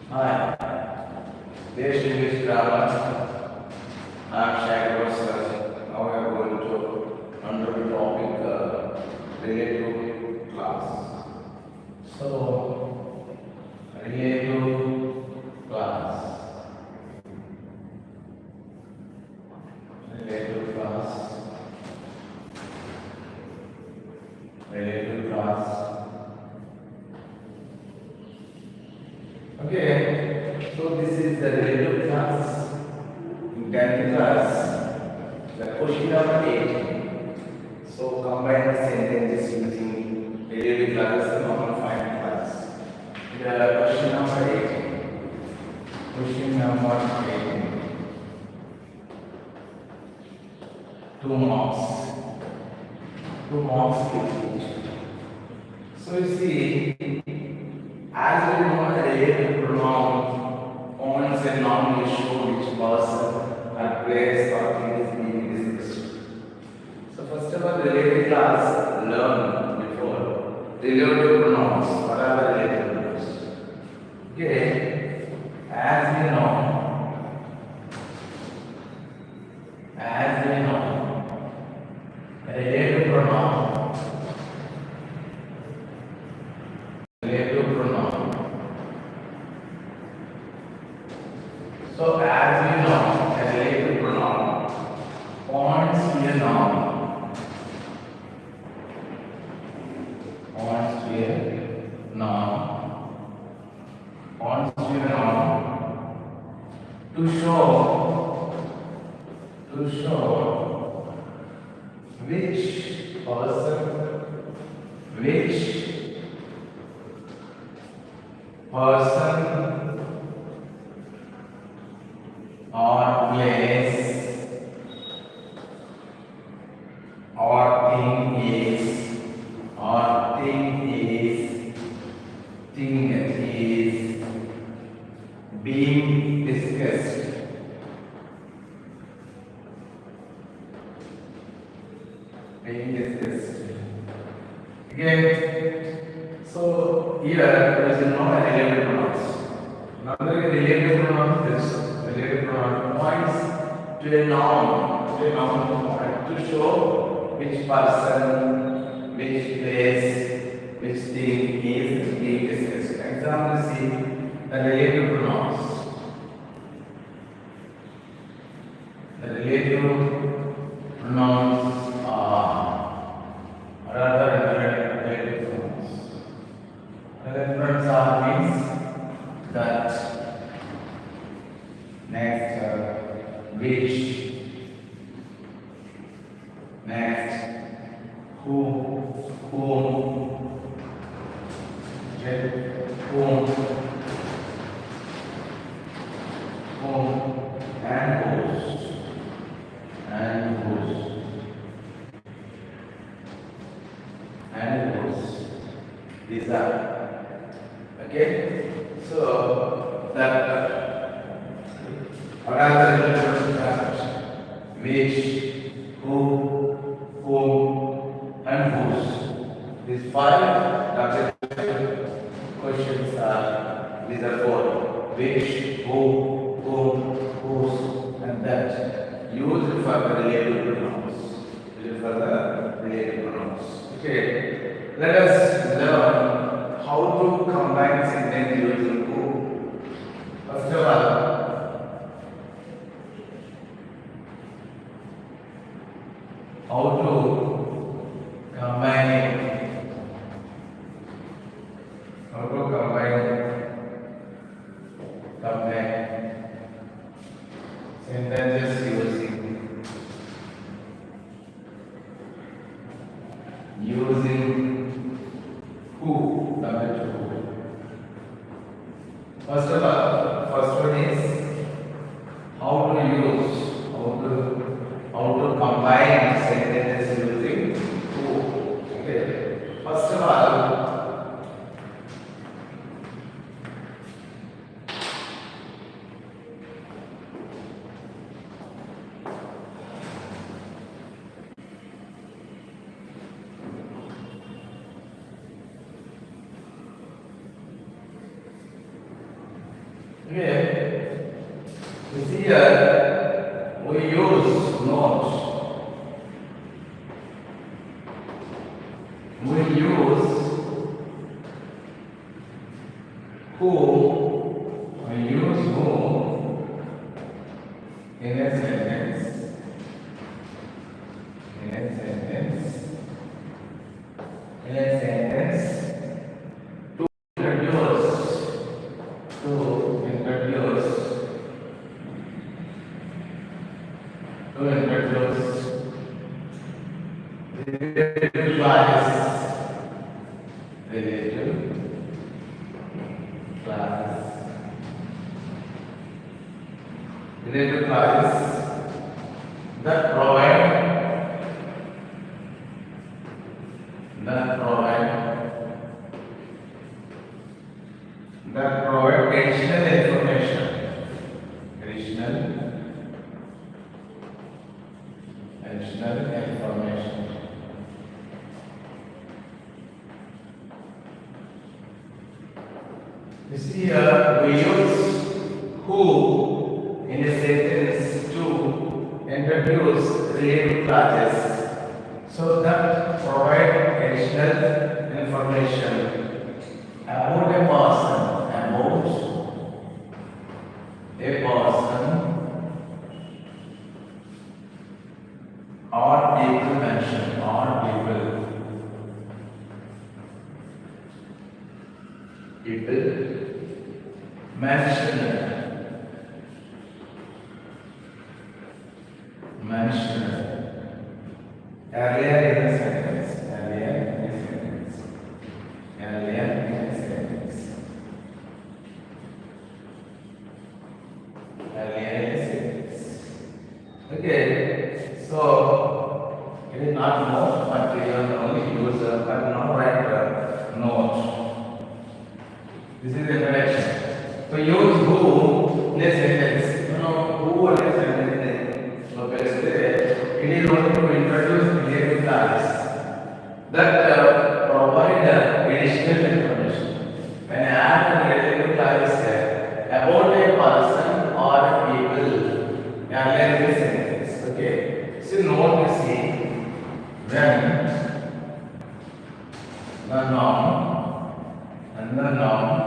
Hi, DSB English Grammar. I am Shagor sir. Now we are going to under the topic relative class. So, relative class. Relative class. Relative class. Okay, so this is the relative class. In 10th class, the question number 8. So combine the sentences using relative classes and normal find class. The question number 8. Question number 8. 2 marks. 2 marks each. So you see, as we know, the relative pronoun owns and normally show which person or place or thing is being discussed. So first of all, relative class learn before relative pronouns. What are the relative pronouns? Okay, as we know, relative pronoun. Relative pronoun. So as we know, a relative pronoun points to a noun. Points to a noun. Points to a noun to show which person or place or thing is being discussed. Again, so here there is no relative pronouns. Another relative pronoun is relative pronoun points to a noun point to show which person, which place, which thing is being discussed. Example, see the relative pronouns. The relative pronouns are rather relative pronouns. Relative pronouns are means that, next which, next whom, okay, whom and whose. These are okay. So that what are the relative pronouns? Which, who, whom, and whose. These 5 questions are. These are 4. Which, who, whom, whose, and that. Used for the relative pronouns. Okay. Let us learn how to combine sentence using who. First of all, how to combine sentences using who. First of all, first one is how to combine sentences using who. Okay. First of all, Okay. You see here, we use not. We use who. We use who in a sentence. In a sentence. In a sentence. To introduce. To introduce. To introduce. Relative class. Relative class. Relative class that provide additional information. Additional information. You see here we use who in a sentence to introduce relative clauses so that provide additional information about a person, or people mentioned, people mentioned. Earlier in the sentence. Okay, so it is not more, but we are only use but not write note. This is the introduction. So use who in a sentence. You know who in a sentence. So basically, it is only to introduce relative clauses that provide additional information. When I add relative clauses about a person or people, earlier in the sentence. Okay. So note you see when the noun and the noun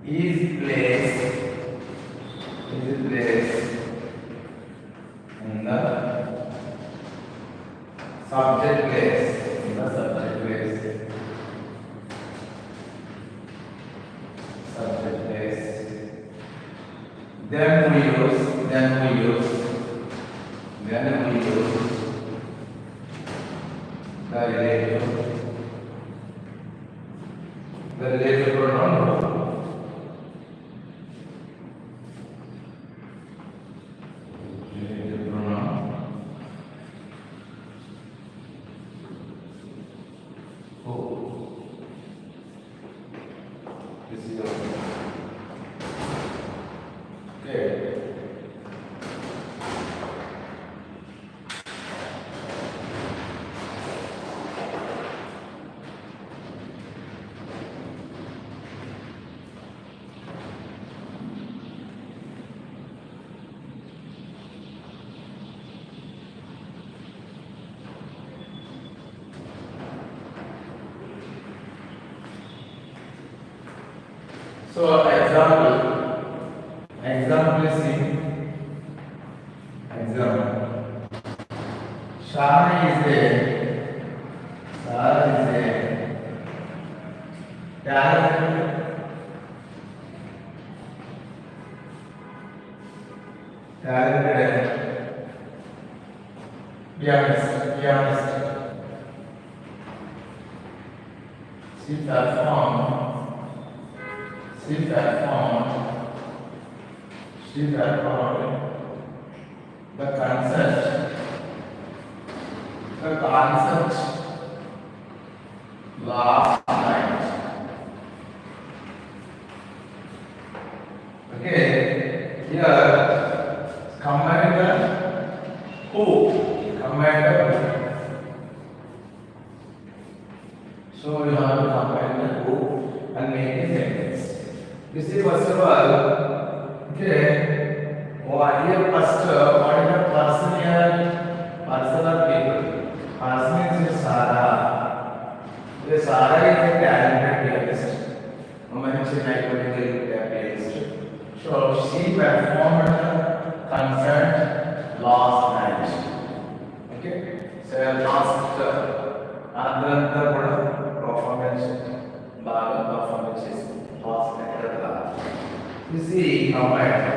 is placed in the subject place. Then we use the relative pronoun. Relative pronoun. Who? This is okay. So example is example. Shah is a talented pianist. She performed the concert last night. Okay, here commander who? So you have to combine the two and make a sentence. You see, first of all, okay, here first, what is the person here? Person or people? Person is Sarah. The Sarah is a talented pianist. Manchi mathematical pianist. So she performed a concert last night. Okay, so last another performance last night. You see, combined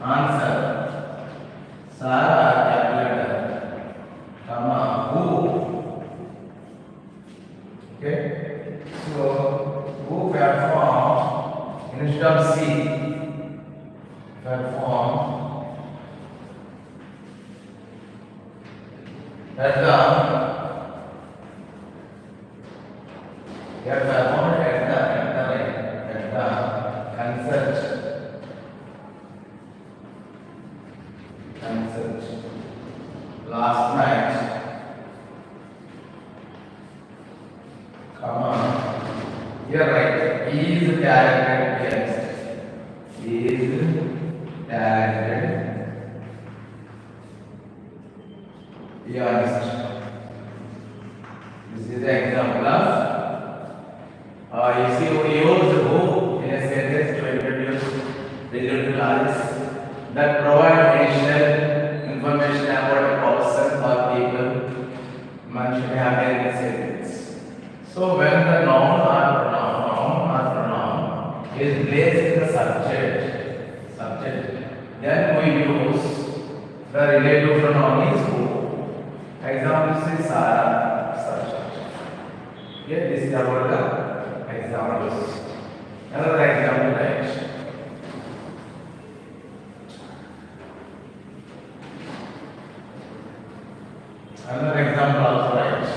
answer Sarah calculator, comma who. Okay, so who perform instead of C, perform at the performed at the concert last night, comma, you're right, he is a talented pianist. He is talented pianist. This is the example of you see we use who in a sentence to introduce related clauses that provide additional information about a person or people one should have in a sentence. So when the noun or pronoun is placed in the subject, then we use the relative pronoun is who. Example is Sarah, subject. Okay, this is about the examples. Another example, right? Another example also, right?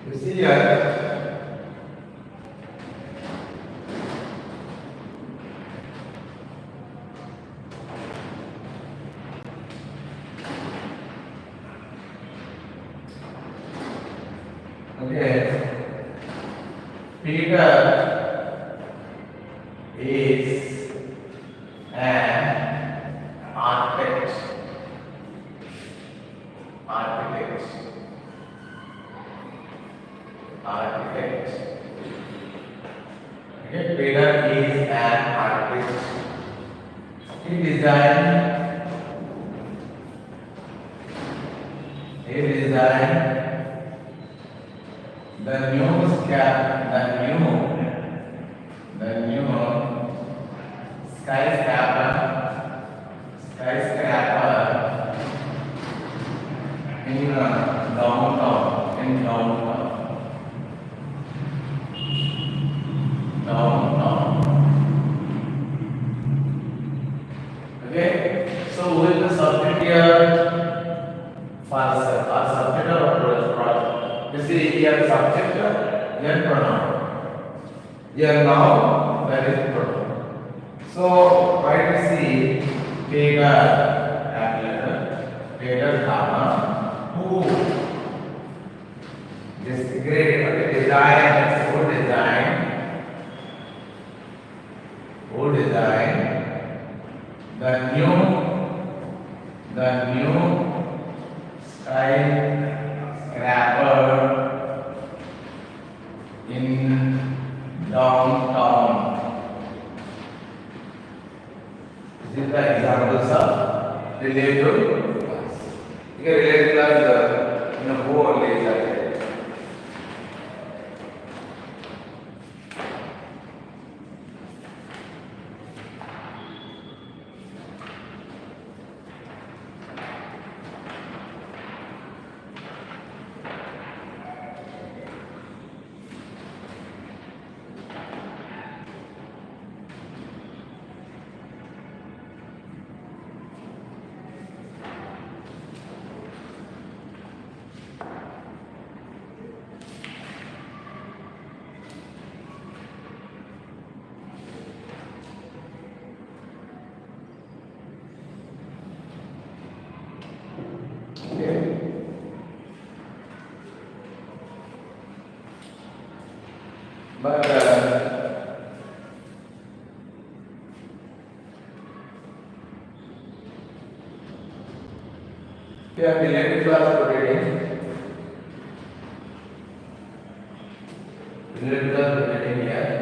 You see here, okay, Peter is an architect. Okay, Peter is an artist. He designed the new skyscraper in downtown. Okay, so who is the subject here? Person or subject or project. You see here subject, then pronoun. Here now that is pronoun. So why do you see Peter, comma who? This great design. Who designed the new skyscraper in downtown. This is the examples of relative class. Here relative class in a whole is like that. But here relative class rotating. Relative class rotating here.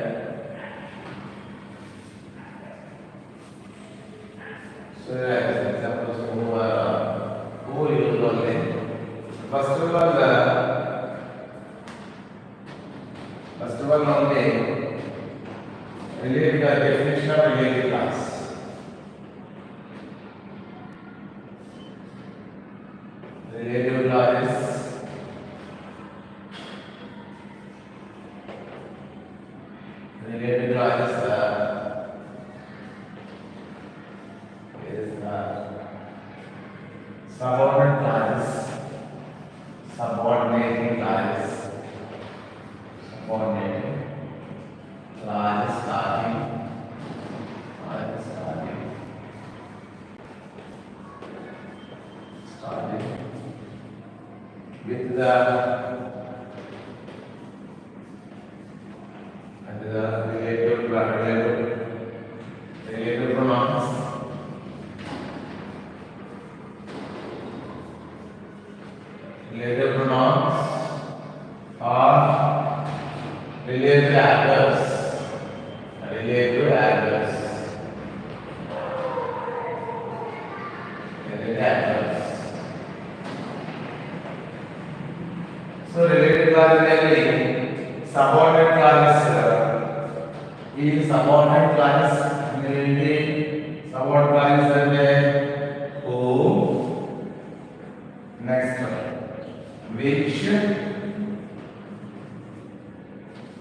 So as examples who use only. First of all only relative definition of relative class. Relative class is subordinate class, subordinating class, subordinating class starting with the relative pronouns. Relative pronouns or relative adverbs. Relative adverbs. Relative adverbs. So relative clause is subordinate clause. Is subordinate clause related subordinate clause is who. Next one, which,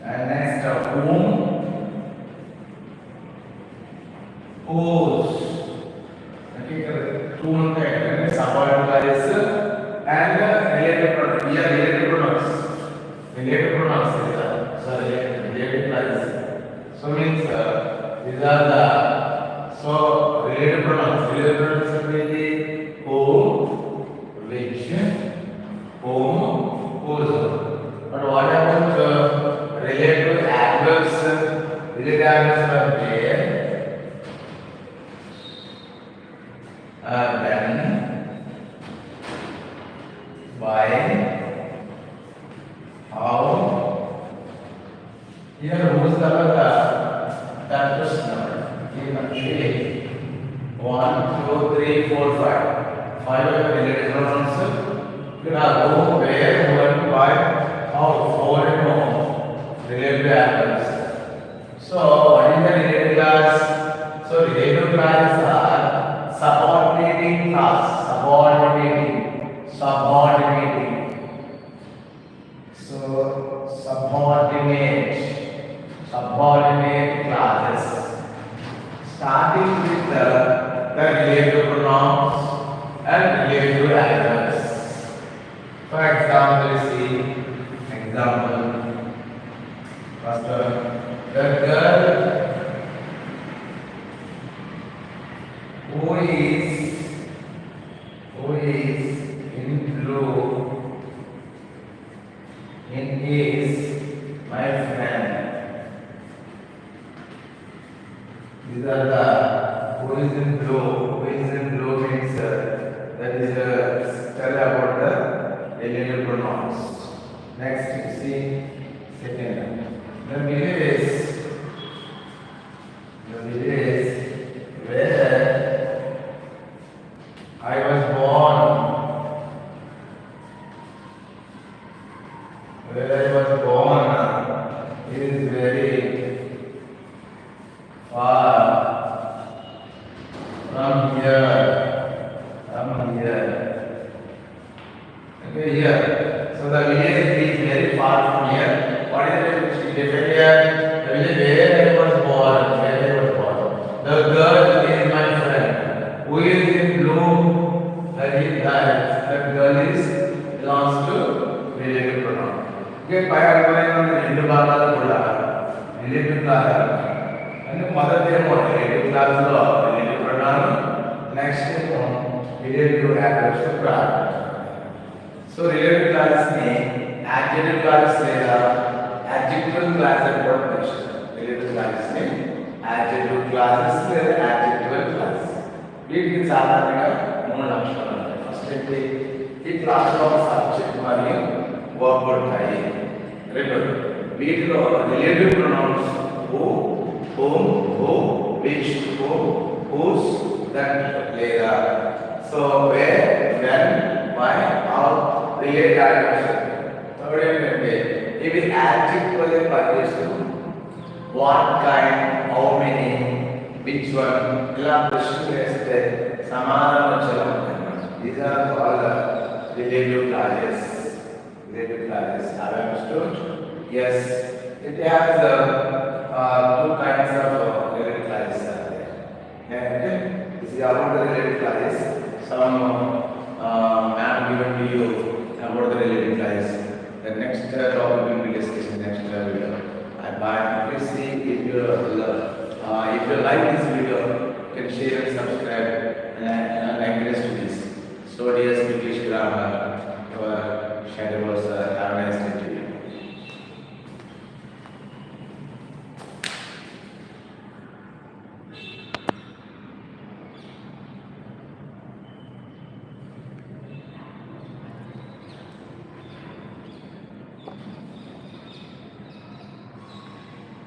and next whom, whose. Okay, two subordinate clause and relative pronouns. Here relative pronouns. Relative pronouns is relative clause. So means these are the relative pronouns. Relative pronouns will be who, which, whom, whose. But what about relative adverbs? Relative adverbs are there. Then, by, how. Here whose number that person number. Here 1, 2, 3, 4, 5. 5 related pronouns. You have who, where, who and why, how, for and whom. Related adverbs. So what is the related class? So related classes are subordinating class. Subordinating. So subordinate classes. Starting with the relative pronouns and relative adverbs. For example, see example. First, the girl who is in blue is my friend. These are the who is in blue. Who is in blue means that is tell about the relative pronouns. Next, you see second. The village where I was born. Is very far from here. Okay, here. So the village is very far from here. What is the difference here? The village where I was born. The girl is my friend. Who is in blue? That girl is belongs to relative pronoun. Okay, by relative class. And mother name relative class relative pronoun. Next relative adverbs. So relative class में adjective class लेगा. adjective classes కూడా పిలుస్తారు. relative classes ని adjective classes లేదా adjective classes. వీటికి సాధారణంగా మూడు లక్షణాలు ఉంటాయి. ఫస్ట్ ఏంటి, ఈ క్లాస్లో సబ్జెక్ట్ మరియు వర్బ్ ఉంటాయి. రెండు, వీటిలో relative pronouns who, whom, who, which, whom, whose, that లేదా so where, when, why, how related articles. Third ఏంటంటే ఇవి యాడ్జెక్టివ్ అనే పనిచేస్తూ what kind, how many, which one ఇలా ప్రశ్నలు వేస్తే సమాధానం వచ్చేలా ఉంటాయి. These are all the relative classes. Relative classes. Have you understood? Yes. It has two kinds of relative classes are there. Okay. This is about the relative classes. Some map given to you about the relative classes. The next topic will be discussed in the next video. And please see if you like this video, you can share and subscribe and encourage to this. So DSB English Grammar.